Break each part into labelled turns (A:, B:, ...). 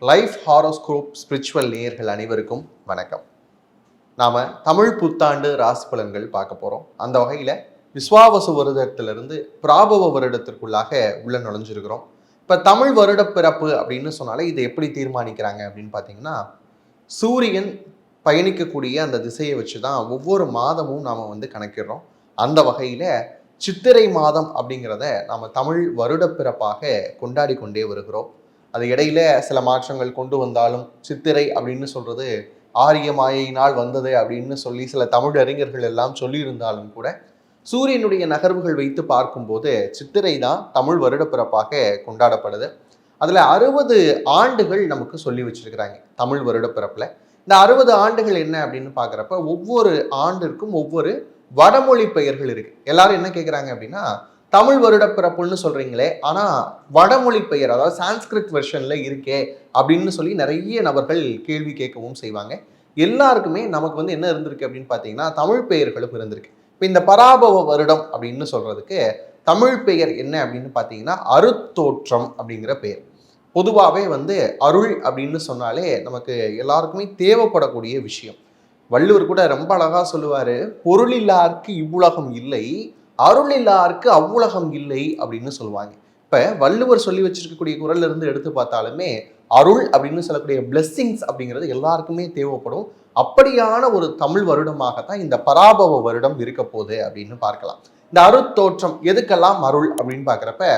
A: Life horoscope spiritual நேயர்கள் அனைவருக்கும் வணக்கம். நாம் தமிழ் புத்தாண்டு ராசி பலன்கள் பார்க்க போகிறோம். அந்த வகையில் விஸ்வாவசு வருடத்திலிருந்து பிராபவ வருடத்திற்குள்ளாக உள்ள நுழைஞ்சிருக்கிறோம். இப்போ தமிழ் வருட பிறப்பு அப்படின்னு சொன்னாலே இதை எப்படி தீர்மானிக்கிறாங்க அப்படின்னு பார்த்தீங்கன்னா, சூரியன் பயணிக்கக்கூடிய அந்த திசையை வச்சு தான் ஒவ்வொரு மாதமும் நாம் கணக்கிடுறோம். அந்த வகையில் சித்திரை மாதம் அப்படிங்கிறத நாம் தமிழ் வருட பிறப்பாக கொண்டாடி கொண்டே வருகிறோம். அது இடையில சில மாற்றங்கள் கொண்டு வந்தாலும் சித்திரை அப்படின்னு சொல்றது ஆரிய மாயையினால் வந்தது அப்படின்னு சொல்லி சில தமிழ் அறிஞர்கள் எல்லாம் சொல்லியிருந்தாலும் கூட சூரியனுடைய நகர்வுகள் வைத்து பார்க்கும்போது சித்திரை தான் தமிழ் வருட பிறப்பாக கொண்டாடப்படுது. அதுல 60 ஆண்டுகள் நமக்கு சொல்லி வச்சிருக்கிறாங்க தமிழ் வருட பிறப்புல. இந்த 60 ஆண்டுகள் என்ன அப்படின்னு பாக்குறப்ப ஒவ்வொரு ஆண்டிற்கும் ஒவ்வொரு வடமொழி பெயர்கள் இருக்கு. எல்லாரும் என்ன கேட்குறாங்க அப்படின்னா, தமிழ் வருட பிறப்புன்னு சொல்றீங்களே, ஆனா வடமொழி பெயர் அதாவது சான்ஸ்கிரிட் வெர்ஷன்ல இருக்கே அப்படின்னு சொல்லி நிறைய நபர்கள் கேள்வி கேட்கவும் செய்வாங்க. எல்லாருக்குமே நமக்கு என்ன இருந்திருக்கு அப்படின்னு பார்த்தீங்கன்னா, தமிழ் பெயர்களும் இருந்திருக்கு. இப்போ இந்த பராபவ வருடம் அப்படின்னு சொல்றதுக்கு தமிழ் பெயர் என்ன அப்படின்னு பார்த்தீங்கன்னா, அருத்தோற்றம் அப்படிங்கிற பெயர். பொதுவாகவே அருள் அப்படின்னு சொன்னாலே நமக்கு எல்லாருக்குமே தேவைப்படக்கூடிய விஷயம். வள்ளுவர் கூட ரொம்ப அழகா சொல்லுவாரு, பொருளில்லார்க்கு இவ்வுலகம் இல்லை, அருள் இல்லாருக்கு அவ்வுலகம் இல்லை அப்படின்னு சொல்லுவாங்க. இப்ப வள்ளுவர் சொல்லி வச்சிருக்கக்கூடிய குறள்ல இருந்து எடுத்து பார்த்தாலுமே அருள் அப்படின்னு சொல்லக்கூடிய பிளெஸ்ஸிங்ஸ் அப்படிங்கிறது எல்லாருக்குமே தேவைப்படும். அப்படியான ஒரு தமிழ் வருடமாகத்தான் இந்த பராபவ வருடம் இருக்க போகுது அப்படின்னு பார்க்கலாம். இந்த அருட்தோற்றம் எதுக்கெல்லாம் அருள் அப்படின்னு பார்க்குறப்ப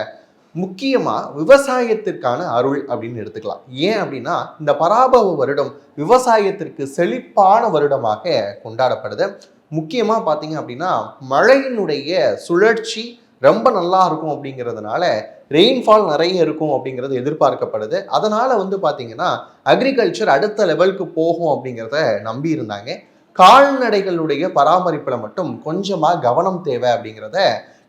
A: முக்கியமா விவசாயத்திற்கான அருள் அப்படின்னு எடுத்துக்கலாம். ஏன் அப்படின்னா இந்த பராபவ வருடம் விவசாயத்திற்கு செழிப்பான வருடமாக கொண்டாடப்படுது. முக்கியமா பார்த்தீங்க அப்படின்னா மழையினுடைய சுழற்சி ரொம்ப நல்லா இருக்கும் அப்படிங்கிறதுனால ரெயின்ஃபால் நிறைய இருக்கும் அப்படிங்கிறது எதிர்பார்க்கப்படுது. அதனால பார்த்தீங்கன்னா அக்ரிகல்ச்சர் அடுத்த லெவலுக்கு போகும் அப்படிங்கிறத நம்பி இருந்தாங்க. கால்நடைகளுடைய பராமரிப்பில் மட்டும் கொஞ்சமா கவனம் தேவை அப்படிங்கிறத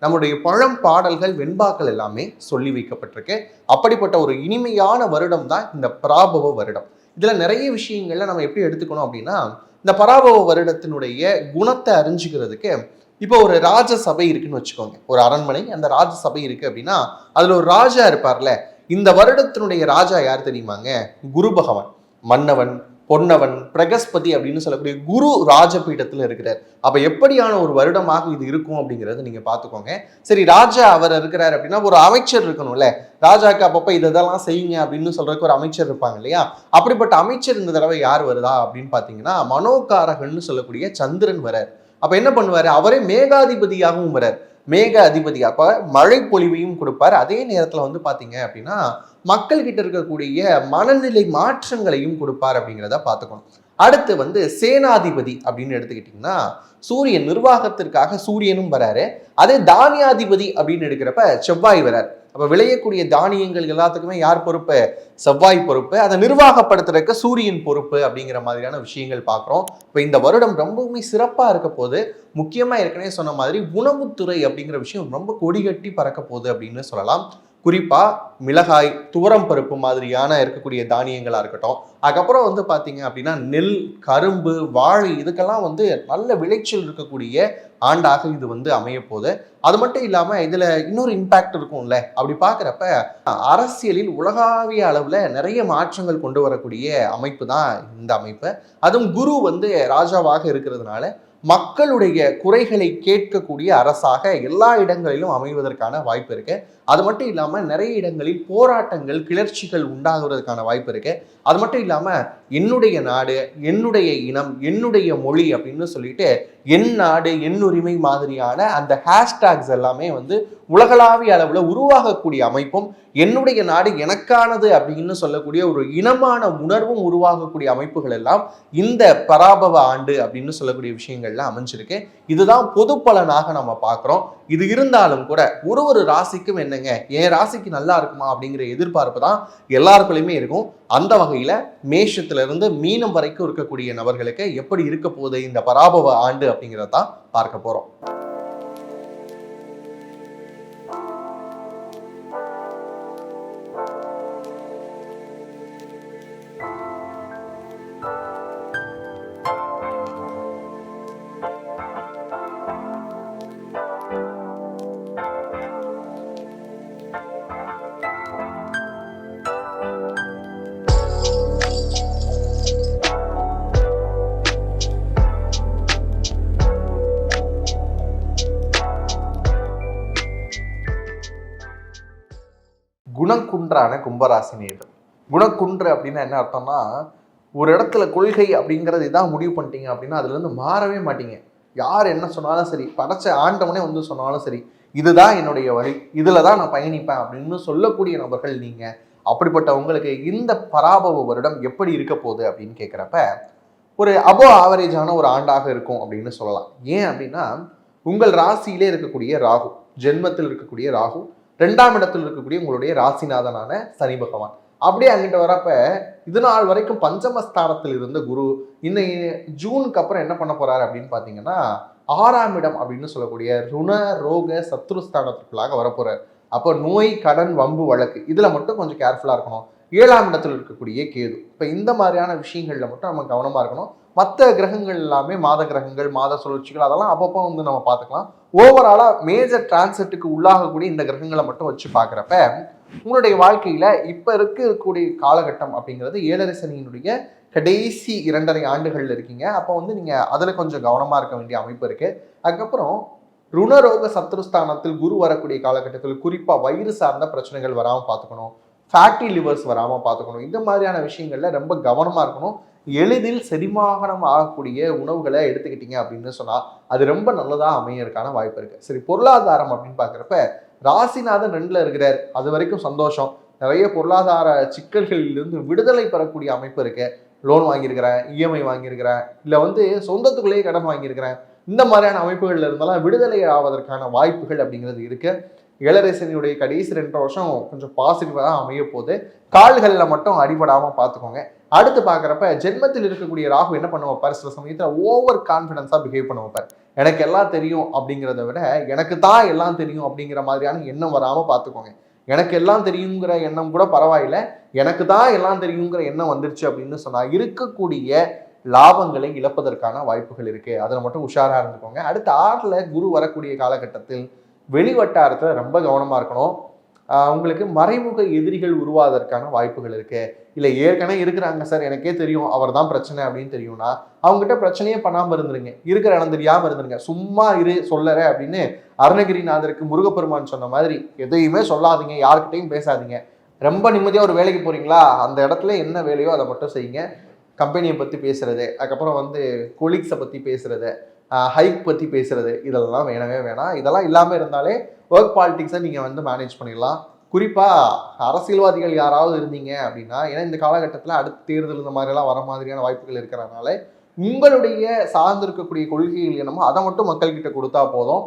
A: நம்முடைய பழம் பாடல்கள் வெண்பாக்கள் எல்லாமே சொல்லி வைக்கப்பட்டிருக்கு. அப்படிப்பட்ட ஒரு இனிமையான வருடம் தான் இந்த பராபவ வருடம். இதுல நிறைய விஷயங்கள்ல நம்ம எப்படி எடுத்துக்கணும் அப்படின்னா, இந்த பராபவ வருடத்தினுடைய குணத்தை அறிஞ்சுக்கிறதுக்கு இப்போ ஒரு ராஜசபை இருக்குன்னு வச்சுக்கோங்க. ஒரு அரண்மனை, அந்த ராஜசபை இருக்கு அப்படின்னா அதுல ஒரு ராஜா இருப்பார்ல. இந்த வருடத்தினுடைய ராஜா யார் தெரியுமாங்க? குரு பகவான், மன்னவன், பொன்னவன், பிரகஸ்பதி அப்படின்னு சொல்லக்கூடிய குரு ராஜபீடத்துல இருக்கிறார். அப்ப எப்படியான ஒரு வருடமாக இது இருக்கும் அப்படிங்கறத நீங்க பாத்துக்கோங்க. சரி, ராஜா அவர் இருக்கிறார் அப்படின்னா ஒரு அமைச்சர் இருக்கணும்ல. ராஜாக்கு அப்பப்ப இதெல்லாம் செய்யுங்க அப்படின்னு சொல்றதுக்கு ஒரு அமைச்சர் இருப்பாங்க இல்லையா? அப்படிப்பட்ட அமைச்சர் இந்த தடவை யார் வருதா அப்படின்னு பாத்தீங்கன்னா, மனோகாரகன்னு சொல்லக்கூடிய சந்திரன் வரார். அப்ப என்ன பண்ணுவாரு? அவரே மேகாதிபதியாகவும் வரார். மேக அதிபதி, அப்ப மழை பொழிவையும் கொடுப்பார். அதே நேரத்துல பாத்தீங்க அப்படின்னா மக்கள் கிட்ட இருக்கக்கூடிய மனநிலை மாற்றங்களையும் கொடுப்பார் அப்படிங்கிறத பார்த்துக்கணும். அடுத்து சேனாதிபதி அப்படின்னு எடுத்துக்கிட்டீங்கன்னா சூரியன், நிர்வாகத்திற்காக சூரியனும் வராரு. அதே தானியாதிபதி அப்படின்னு எடுக்கிறப்ப செவ்வாய் வரார். அப்ப விளையக்கூடிய தானியங்கள் எல்லாத்துக்குமே யார் பொறுப்பு? செவ்வாய் பொறுப்பு. அதை நிர்வாகப்படுத்துறதுக்கு சூரியன் பொறுப்பு அப்படிங்கிற மாதிரியான விஷயங்கள் பார்க்குறோம். இப்போ இந்த வருடம் ரொம்பவுமே சிறப்பாக இருக்க போது. முக்கியமாக ஏற்கனவே சொன்ன மாதிரி உணவுத்துறை அப்படிங்கிற விஷயம் ரொம்ப கொடிகட்டி பறக்க போகுது அப்படின்னு சொல்லலாம். குறிப்பா மிளகாய், துவரம் பருப்பு மாதிரியான இருக்கக்கூடிய தானியங்களா இருக்கட்டும். அதுக்கப்புறம் பாத்தீங்க அப்படின்னா நெல், கரும்பு, வாழை இதுக்கெல்லாம் நல்ல விளைச்சல் இருக்கக்கூடிய ஆண்டாக இது அமைய போகுது. அது மட்டும் இல்லாம இதுல இன்னொரு இம்பாக்ட் இருக்கும்ல. அப்படி பாக்குறப்ப அரசியலில் உலகாவிய அளவுல நிறைய மாற்றங்கள் கொண்டு வரக்கூடிய அமைப்பு தான் இந்த அமைப்பு. அதுவும் குரு ராஜாவாக இருக்கிறதுனால மக்களுடைய குறைகளை கேட்கக்கூடிய அரசாக எல்லா இடங்களிலும் அமைவதற்கான வாய்ப்பு இருக்கு. அது மட்டும் இல்லாம நிறைய இடங்களில் போராட்டங்கள், கிளர்ச்சிகள் உண்டாகுவதற்கான வாய்ப்பு இருக்கு. அது மட்டும் இல்லாம என்னுடைய நாடு, என்னுடைய இனம், என்னுடைய மொழி அப்படின்னு சொல்லிட்டு என் நாடு, என் உரிமை மாதிரியான அந்த ஹேஷ்டாக்ஸ் எல்லாமே உலகளாவிய அளவுல உருவாகக்கூடிய அமைப்பும், என்னுடைய நாடு எனக்கானது அப்படின்னு சொல்லக்கூடிய ஒரு இனமான உணர்வும் உருவாகக்கூடிய அமைப்புகள் எல்லாம் இந்த பராபவ ஆண்டு அப்படின்னு சொல்லக்கூடிய விஷயங்கள்ல அமைஞ்சிருக்கு. இதுதான் பொது பலனாக நம்ம பார்க்கிறோம். இது இருந்தாலும் கூட ஒரு ராசிக்கும் என்னங்க, என் ராசிக்கு நல்லா இருக்குமா அப்படிங்கிற எதிர்பார்ப்பு தான் எல்லாருக்குள்ளயுமே இருக்கும். அந்த வகையில மேஷத்துல இருந்து மீனம் வரைக்கும் இருக்கக்கூடிய நபர்களுக்கு எப்படி இருக்க போகுது இந்த பராபவ ஆண்டு அப்படிங்கிறத பார்க்க போறோம். குணக்குன்றான கும்பராசி நேர்கள். குணக்குன்று அப்படின்னா என்ன அர்த்தம்னா, ஒரு இடத்துல கொள்கை அப்படிங்கிறது இதான் முடிவு பண்ணிட்டீங்க அப்படின்னா அதுலேருந்து மாறவே மாட்டீங்க. யார் என்ன சொன்னாலும் சரி, படைச்ச ஆண்டவனே வந்து சொன்னாலும் சரி, இதுதான் என்னுடைய வழி, இதில் தான் நான் பயணிப்பேன் அப்படின்னு சொல்லக்கூடிய நபர்கள் நீங்கள். அப்படிப்பட்ட உங்களுக்கு இந்த பராபவ வருடம் எப்படி இருக்க போகுது அப்படின்னு கேட்குறப்ப ஒரு ஆவரேஜான ஒரு ஆண்டாக இருக்கும் அப்படின்னு சொல்லலாம். ஏன் அப்படின்னா, உங்கள் ராசியிலே இருக்கக்கூடிய ராகு, ஜென்மத்தில் இருக்கக்கூடிய ராகு, 2ஆம் இடத்தில் இருக்கக்கூடிய உங்களுடைய ராசிநாதனான சனி பகவான் அப்படியே அங்கிட்ட வரப்ப இது நாள் வரைக்கும் பஞ்சமஸ்தானத்தில் இருந்த குரு இன்னும் ஜூனுக்கு அப்புறம் என்ன பண்ண போறாரு அப்படின்னு பாத்தீங்கன்னா 6ஆம் இடம் அப்படின்னு சொல்லக்கூடிய ருண ரோக சத்ருஸ்தானத்துக்குள்ளாக வரப்போறாரு. அப்போ நோய், கடன், வம்பு, வழக்கு இதுல மட்டும் கொஞ்சம் கேர்ஃபுல்லா இருக்கணும். 7ஆம் இடத்தில் இருக்கக்கூடிய கேது, இப்ப இந்த மாதிரியான விஷயங்கள்ல மட்டும் நம்ம கவனமா இருக்கணும். மற்ற கிரகங்கள் எல்லாமே மாத கிரகங்கள், மாத சுழற்சிகள் அதெல்லாம் அப்பப்போ வந்து நம்ம பார்த்துக்கலாம். ஓவராலா மேஜர் டிரான்சிட்டுக்கு உள்ளாகக்கூடிய இந்த கிரகங்களை மட்டும் வச்சு பார்க்குறப்ப உங்களுடைய வாழ்க்கையில இப்ப இருக்கக்கூடிய காலகட்டம் அப்படிங்கிறது 7.5 சனியினுடைய கடைசி 2.5 ஆண்டுகள்ல இருக்கீங்க. அப்போ வந்து நீங்க அதுல கொஞ்சம் கவனமா இருக்க வேண்டிய அமைப்பு இருக்கு. அதுக்கப்புறம் ருணரோக சத்ருஸ்தானத்தில் குரு வரக்கூடிய காலகட்டத்தில் குறிப்பா வயிறு சார்ந்த பிரச்சனைகள் வராமல் பார்த்துக்கணும், ஃபேட்டி லிவர்ஸ் வராமல் பார்த்துக்கணும். இந்த மாதிரியான விஷயங்கள்ல ரொம்ப கவனமா இருக்கணும். எளிதில் செரிமானம் ஆகக்கூடிய உணவுகளை எடுத்துக்கிட்டீங்க அப்படின்னு சொன்னா அது ரொம்ப நல்லதா அமையறதுக்கான வாய்ப்பு இருக்கு. சரி, பொருளாதாரம் அப்படின்னு பாக்குறப்ப ராசிநாதன் 2ல இருக்கிறார், அது வரைக்கும் சந்தோஷம். நிறைய பொருளாதார சிக்கல்களிலிருந்து விடுதலை பெறக்கூடிய அமைப்பு இருக்கு. லோன் வாங்கியிருக்கிறேன், இஎம்ஐ வாங்கியிருக்கிறேன், இல்லை வந்து சொந்தத்துக்குள்ளேயே கடன் வாங்கியிருக்கிறேன், இந்த மாதிரியான அமைப்புகள்ல இருந்தாலும் விடுதலை ஆவதற்கான வாய்ப்புகள் அப்படிங்கிறது இருக்கு. 7.5 சனியுடைய கடைசி 2 வருஷம் கொஞ்சம் பாசிட்டிவா தான் அமைய போகுது. கால்களில் மட்டும் அடிபடாம பார்த்துக்கோங்க. அடுத்து பார்க்குறப்ப ஜென்மத்தில் இருக்கக்கூடிய ராகு என்ன பண்ண வைப்பார், சில சமயத்தில் ஓவர் கான்ஃபிடன்ஸாக பிஹேவ் பண்ண வைப்பார். எனக்கு எல்லாம் தெரியும் அப்படிங்கிறத விட எனக்கு தான் எல்லாம் தெரியும் அப்படிங்கிற மாதிரியான எண்ணம் வராமல் பார்த்துக்கோங்க. எனக்கு எல்லாம் தெரியுங்கிற எண்ணம் கூட பரவாயில்ல, எனக்கு தான் எல்லாம் தெரியுங்கிற எண்ணம் வந்துருச்சு அப்படின்னு சொன்னால் இருக்கக்கூடிய லாபங்களை இழப்பதற்கான வாய்ப்புகள் இருக்கு. அதில் மட்டும் உஷாராக இருந்துக்கோங்க. அடுத்து 6ல் குரு வரக்கூடிய காலகட்டத்தில் வெளிவட்டாரத்தில் ரொம்ப கவனமாக இருக்கணும். உங்களுக்கு மறைமுக எதிரிகள் உருவாவதற்கான வாய்ப்புகள் இருக்கு. இல்லை ஏற்கனவே இருக்கிறாங்க சார், எனக்கே தெரியும் அவர் தான் பிரச்சனை அப்படின்னு தெரியும்னா அவங்ககிட்ட பிரச்சனையே பண்ணாமல் இருந்துருங்க, இருக்கிற இடம் தெரியாமல் இருந்துருங்க. சும்மா இரு சொல்லற அப்படின்னு அருணகிரிநாதருக்கு முருகப்பெருமான் சொன்ன மாதிரி எதையுமே சொல்லாதீங்க, யாருக்கிட்டையும் பேசாதீங்க. ரொம்ப நிம்மதியாக ஒரு வேலைக்கு போறீங்களா, அந்த இடத்துல என்ன வேலையோ அதை மட்டும் செய்யுங்க. கம்பெனியை பற்றி பேசுறது, அதுக்கப்புறம் வந்து கொலீக்ஸை பற்றி பேசுறது, ஹைக் பற்றி பேசுறது, இதெல்லாம் வேணவே வேணாம். இதெல்லாம் இல்லாமல் இருந்தாலே ஒர்க் பாலிட்டிக்ஸை நீங்கள் வந்து மேனேஜ் பண்ணிடலாம். குறிப்பாக அரசியல்வாதிகள் யாராவது இருந்தீங்க அப்படின்னா, ஏன்னா இந்த காலகட்டத்தில் அடுத்த தேர்தல் இந்த மாதிரிலாம் வர மாதிரியான வாய்ப்புகள் இருக்கிறனால உங்களுடைய சார்ந்திருக்கக்கூடிய கொள்கைகள் என்னமோ அதை மட்டும் மக்கள்கிட்ட கொடுத்தா போதும்.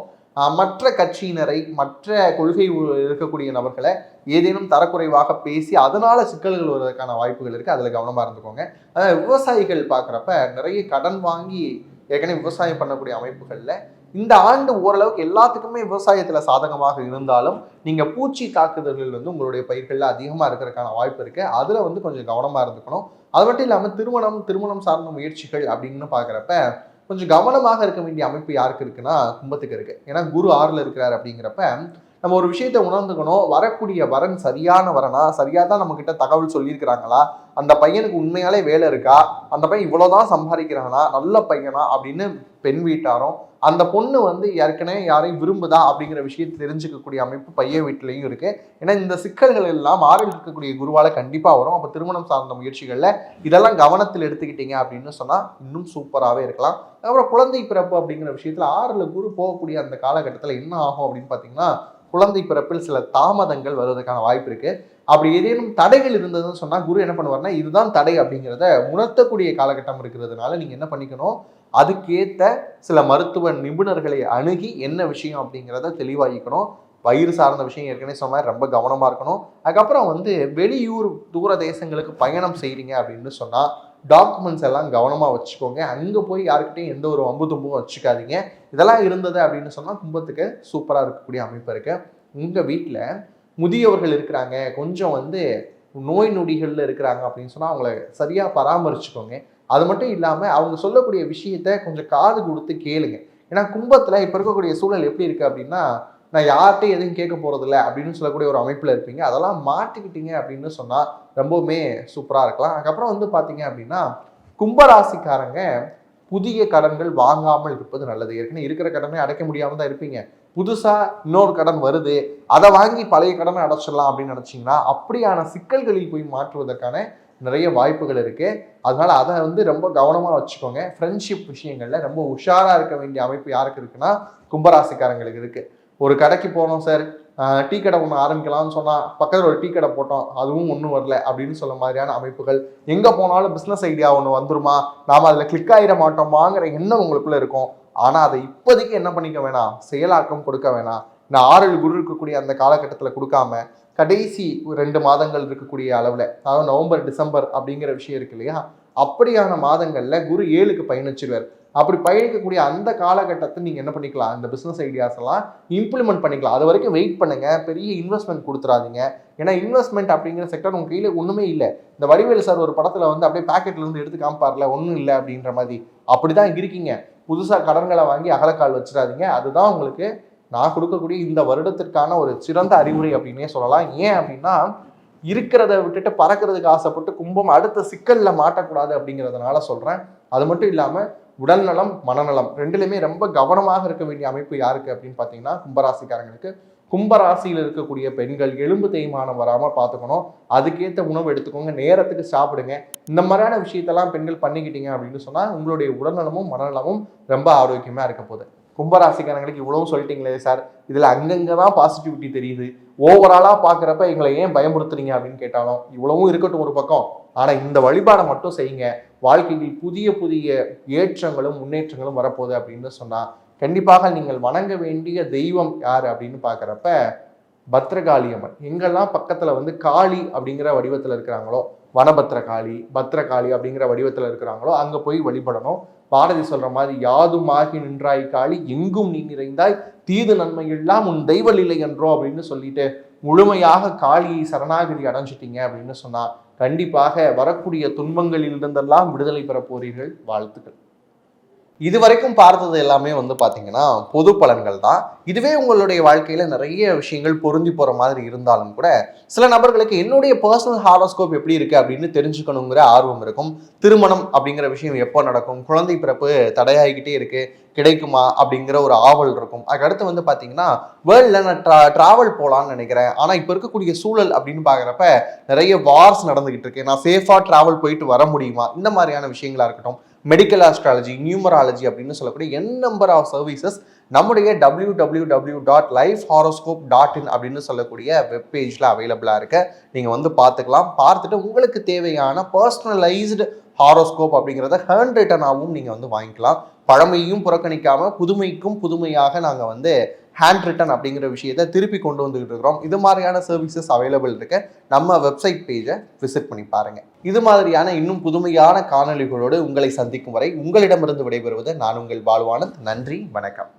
A: மற்ற கட்சியினரை, மற்ற கொள்கை இருக்கக்கூடிய நபர்களை ஏதேனும் தரக்குறைவாக பேசி அதனால சிக்கல்கள் வருவதற்கான வாய்ப்புகள் இருக்குது. அதில் கவனமாக இருந்துக்கோங்க. அதாவது விவசாயிகள் பார்க்குறப்ப நிறைய கடன் வாங்கி ஏற்கனவே விவசாயம் பண்ணக்கூடிய அமைப்புகளில் இந்த ஆண்டு ஓரளவுக்கு எல்லாத்துக்குமே விவசாயத்தில் சாதகமாக இருந்தாலும் நீங்கள் பூச்சி தாக்குதல்கள் வந்து உங்களுடைய பயிர்களில் அதிகமாக இருக்கிறதுக்கான வாய்ப்பு இருக்குது. அதில் வந்து கொஞ்சம் கவனமாக இருந்துக்கணும். அது மட்டும் இல்லாமல் திருமணம் சார்ந்த முயற்சிகள் அப்படின்னு பார்க்குறப்ப கொஞ்சம் கவனமாக இருக்க வேண்டிய அமைப்பு யாருக்கு இருக்குன்னா கும்பத்துக்கு இருக்கு. ஏன்னா குரு 6ல் இருக்கிறார். அப்படிங்கிறப்ப நம்ம ஒரு விஷயத்தை உணர்ந்துக்கணும், வரக்கூடிய வரன் சரியான வரனா, சரியாக தான் நம்ம கிட்ட தகவல் சொல்லியிருக்கிறாங்களா, அந்த பையனுக்கு உண்மையாலே வேலை இருக்கா, அந்த பையன் இவ்வளோதான் சம்பாதிக்கிறானா, நல்ல பையனா அப்படின்னு பெண் வீட்டாரும், அந்த பொண்ணு வந்து ஏற்கனவே யாரையும் விரும்புதா அப்படிங்கிற விஷயத்தை தெரிஞ்சுக்கக்கூடிய அமைப்பு பையன் வீட்டிலையும் இருக்கு. ஏன்னா இந்த சிக்கல்கள் எல்லாம் 6ல் இருக்கக்கூடிய குருவால கண்டிப்பாக வரும். அப்போ திருமணம் சார்ந்த முயற்சிகளில் இதெல்லாம் கவனத்தில் எடுத்துக்கிட்டீங்க அப்படின்னு சொன்னால் இன்னும் சூப்பராகவே இருக்கலாம். அப்புறம் குழந்தை பிறப்பு அப்படிங்கிற விஷயத்தில் 6ல் குரு போகக்கூடிய அந்த காலகட்டத்தில் என்ன ஆகும் அப்படின்னு பார்த்தீங்கன்னா, குழந்தை பிறப்பில் சில தாமதங்கள் வருவதற்கான வாய்ப்பு இருக்கு. அப்படி ஏதேனும் தடைகள் இருந்ததுன்னு சொன்னா குரு என்ன பண்ணுவார்னா இதுதான் தடை அப்படிங்கிறத உணர்த்தக்கூடிய காலகட்டம் இருக்கிறதுனால நீங்க என்ன பண்ணிக்கணும், அதுக்கேற்ற சில மருத்துவ நிபுணர்களை அணுகி என்ன விஷயம் அப்படிங்கிறத தெளிவாகிக்கணும். வயிறு சார்ந்த விஷயம் ஏற்கனவே சொன்ன மாதிரி ரொம்ப கவனமா இருக்கணும். அதுக்கப்புறம் வந்து வெளியூர் தூர தேசங்களுக்கு பயணம் செய்றீங்க அப்படின்னு சொன்னா டாக்குமெண்ட்ஸ் எல்லாம் கவனமா வச்சுக்கோங்க. அங்க போய் யாருக்கிட்டையும் எந்த ஒரு வம்பு தும்பும் வச்சுக்காதீங்க. இதெல்லாம் இருந்தது அப்படின்னு சொன்னா கும்பத்துக்கு சூப்பரா இருக்கக்கூடிய அமைப்பு இருக்கு. உங்க வீட்டில் முதியவர்கள் இருக்கிறாங்க, கொஞ்சம் வந்து நோய் நொடிகள்ல இருக்கிறாங்க அப்படின்னு சொன்னா அவங்கள சரியா பராமரிச்சுக்கோங்க. அது மட்டும் இல்லாம அவங்க சொல்லக்கூடிய விஷயத்த கொஞ்சம் காது கொடுத்து கேளுங்க. ஏன்னா கும்பத்துல இப்ப இருக்கக்கூடிய சூழல் எப்படி இருக்கு அப்படின்னா, நான் யார்கிட்டையும் எதுவும் கேட்க போறதில்லை அப்படின்னு சொல்லக்கூடிய ஒரு அமைப்புல இருப்பீங்க. அதெல்லாம் மாட்டிக்கிட்டீங்க அப்படின்னு சொன்னா ரொம்பவுமே சூப்பரா இருக்கலாம். அதுக்கப்புறம் வந்து பாத்தீங்க அப்படின்னா கும்பராசிக்காரங்க புதிய கடன்கள் வாங்காமல் இருப்பது நல்லது. ஏற்கனவே இருக்கிற கடனை அடைக்க முடியாம தான் இருப்பீங்க. புதுசாக இன்னொரு கடன் வருது, அதை வாங்கி பழைய கடனை அடைச்சிடலாம் அப்படின்னு நினச்சிங்கன்னா அப்படியான சிக்கல்களில் போய் மாற்றுவதற்கான நிறைய வாய்ப்புகள் இருக்கு. அதனால அதை ரொம்ப கவனமாக வச்சுக்கோங்க. ஃப்ரெண்ட்ஷிப் விஷயங்கள்ல ரொம்ப உஷாராக இருக்க வேண்டிய அமைப்பு யாருக்கு இருக்குன்னா கும்பராசிக்காரங்களுக்கு இருக்கு. ஒரு கடைக்கு போனோம் சார், டீ கடை ஒன்று ஆரம்பிக்கலாம்னு சொன்னால் பக்கத்தில் ஒரு டீ கடை போட்டோம், அதுவும் ஒன்றும் வரல அப்படின்னு சொல்ல மாதிரியான அமைப்புகள். எங்கே போனாலும் பிஸ்னஸ் ஐடியா ஒன்று வந்துருமா, நாம் அதில் கிளிக் ஆகிட மாட்டோமாங்கிற எண்ணம் உங்களுக்குள்ள இருக்கும். ஆனால் அதை இப்போதைக்கு என்ன பண்ணிக்க வேணாம், செயலாக்கம் கொடுக்க வேணாம். இந்த 6 குரு இருக்கக்கூடிய அந்த காலகட்டத்தில் கொடுக்காம கடைசி 2 மாதங்கள் இருக்கக்கூடிய அளவில், அதாவது நவம்பர் டிசம்பர் அப்படிங்கிற விஷயம் இருக்கு இல்லையா, அப்படியான மாதங்களில் குரு 7க்கு பயணிச்சிருவார். அப்படி பயணிக்கக்கூடிய அந்த காலகட்டத்தை நீங்கள் என்ன பண்ணிக்கலாம், இந்த பிஸ்னஸ் ஐடியாஸ் எல்லாம் இம்ப்ளிமெண்ட் பண்ணிக்கலாம். அது வரைக்கும் வெயிட் பண்ணுங்க, பெரிய இன்வெஸ்ட்மெண்ட் கொடுத்துறாதீங்க. ஏன்னா இன்வெஸ்ட்மெண்ட் அப்படிங்கிற செக்டர் உங்க கையில் ஒன்றுமே இல்லை. இந்த வடிவேலு சார் ஒரு படத்தில் அப்படியே பேக்கெட்ல இருந்து எடுத்து காமிப்பார்ல, ஒன்றும் இல்லை அப்படின்ற மாதிரி அப்படிதான் இருக்கீங்க. புதுசாக கடன்களை வாங்கி அகலக்கால் வச்சிடாதீங்க. அதுதான் உங்களுக்கு நான் கொடுக்கக்கூடிய இந்த வருடத்திற்கான ஒரு சிறந்த அறிவுரை அப்படின்னே சொல்லலாம். ஏன் அப்படின்னா, இருக்கிறத விட்டுட்டு பறக்கிறதுக்கு ஆசைப்பட்டு கும்பம் அடுத்த சிக்கல்ல மாட்டக்கூடாது அப்படிங்கிறதுனால சொல்றேன். அது மட்டும் இல்லாமல் உடல் நலம் மனநலம் ரெண்டுலையுமே ரொம்ப கவனமாக இருக்க வேண்டிய அமைப்பு யாருக்கு அப்படின்னு பார்த்தீங்கன்னா கும்பராசிக்காரங்களுக்கு. கும்பராசியில் இருக்கக்கூடிய பெண்கள் எலும்பு தேய்மானம் வராமல் பார்த்துக்கணும். அதுக்கேற்ற உணவு எடுத்துக்கோங்க, நேரத்துக்கு சாப்பிடுங்க. இந்த மாதிரியான விஷயத்தெல்லாம் பெண்கள் பண்ணிக்கிட்டீங்க அப்படின்னு சொன்னால் உங்களுடைய உடல்நலமும் மனநலமும் ரொம்ப ஆரோக்கியமாக இருக்க போகுது. கும்பராசிக்காரங்களுக்கு இவ்வளவும் சொல்லிட்டீங்களே சார், இதில் அங்கங்கே தான் பாசிட்டிவிட்டி தெரியுது, ஓவராலாக பார்க்குறப்ப எங்களை ஏன் பயமுறுத்துறீங்க அப்படின்னு கேட்டாலும் இவ்வளவும் இருக்கட்டும் ஒரு பக்கம். ஆனால் இந்த வழிபாடை மட்டும் செய்யுங்க, வாழ்க்கையில் புதிய புதிய ஏற்றங்களும் முன்னேற்றங்களும் வரப்போகுது அப்படின்னு சொன்னால் கண்டிப்பாக நீங்கள் வணங்க வேண்டிய தெய்வம் யார் அப்படின்னு பார்க்குறப்ப பத்ரகாளி அம்மன். எங்கெல்லாம் பக்கத்தில் காளி அப்படிங்கிற வடிவத்தில் இருக்கிறாங்களோ, வனபத்ரகாளி பத்ரகாளி அப்படிங்கிற வடிவத்தில் இருக்கிறாங்களோ அங்கே போய் வழிபடணும். பாரதி சொல்ற மாதிரி யாதுமாகி நின்றாய் காளி எங்கும் நீ நிறைந்தாய் தீது நன்மை எல்லாம் உன் தெய்வ இல்லை என்றோ அப்படின்னு சொல்லிட்டு முழுமையாக காளியை சரணாகதி அடைஞ்சிட்டீங்க அப்படின்னு சொன்னா கண்டிப்பாக வரக்கூடிய துன்பங்களில் இருந்தெல்லாம் விடுதலை பெற போறீர்கள். வாழ்த்துக்கள். இதுவரைக்கும் பார்த்தது எல்லாமே பார்த்தீங்கன்னா பொது பலன்கள் தான். இதுவே உங்களுடைய வாழ்க்கையில நிறைய விஷயங்கள் பொருந்தி போற மாதிரி இருந்தாலும் கூட சில நபர்களுக்கு என்னுடைய பர்சனல் ஹாரோஸ்கோப் எப்படி இருக்கு அப்படின்னு தெரிஞ்சுக்கணுங்கிற ஆர்வம் இருக்கும். திருமணம் அப்படிங்கிற விஷயம் எப்போ நடக்கும், குழந்தை பிறப்பு தடையாகிக்கிட்டே இருக்கு, கிடைக்குமா அப்படிங்கிற ஒரு ஆவல் இருக்கும். அதுக்கடுத்து பார்த்தீங்கன்னா வேர்ல்ட்ல நான் டிராவல் போகலான்னு நினைக்கிறேன், ஆனால் இப்போ இருக்கக்கூடிய சூழல் அப்படின்னு பார்க்குறப்ப நிறைய வார்ஸ் நடந்துகிட்டு இருக்கு, நான் சேஃபாக டிராவல் போயிட்டு வர முடியுமா, இந்த மாதிரியான விஷயங்களா இருக்கட்டும். மெடிக்கல் ஆஸ்ட்ராலஜி, நியூமராலஜி அப்படின்னு சொல்லக்கூடிய நம்பர் ஆஃப் சர்வீசஸ் நம்முடைய www.lifehoroscope.in அப்படின்னு சொல்லக்கூடிய வெப்பேஜில் அவைலபிளாக இருக்கு. நீங்கள் பார்த்துக்கலாம். பார்த்துட்டு உங்களுக்கு தேவையான பர்சனலைஸ்டு ஹாரோஸ்கோப் அப்படிங்கிறத ஹேண்ட் ரிட்டனாகவும் நீங்கள் வாங்கிக்கலாம். பழமையும் புறக்கணிக்காம புதுமைக்கும் புதுமையாக நாங்கள் ஹேண்ட் ரிட்டன் அப்படிங்கிற விஷயத்தை திருப்பி கொண்டு வந்துகிட்டு இருக்கிறோம். இது மாதிரியான சர்வீசஸ் அவைலபிள் இருக்கு. நம்ம வெப்சைட் பேஜை விசிட் பண்ணி பாருங்க. இது மாதிரியான இன்னும் புதுமையான காணொளிகளோடு உங்களை சந்திக்கும் வரை உங்களிடமிருந்து விடைபெறுவது நான் உங்கள் பாலுவானந்த். நன்றி, வணக்கம்.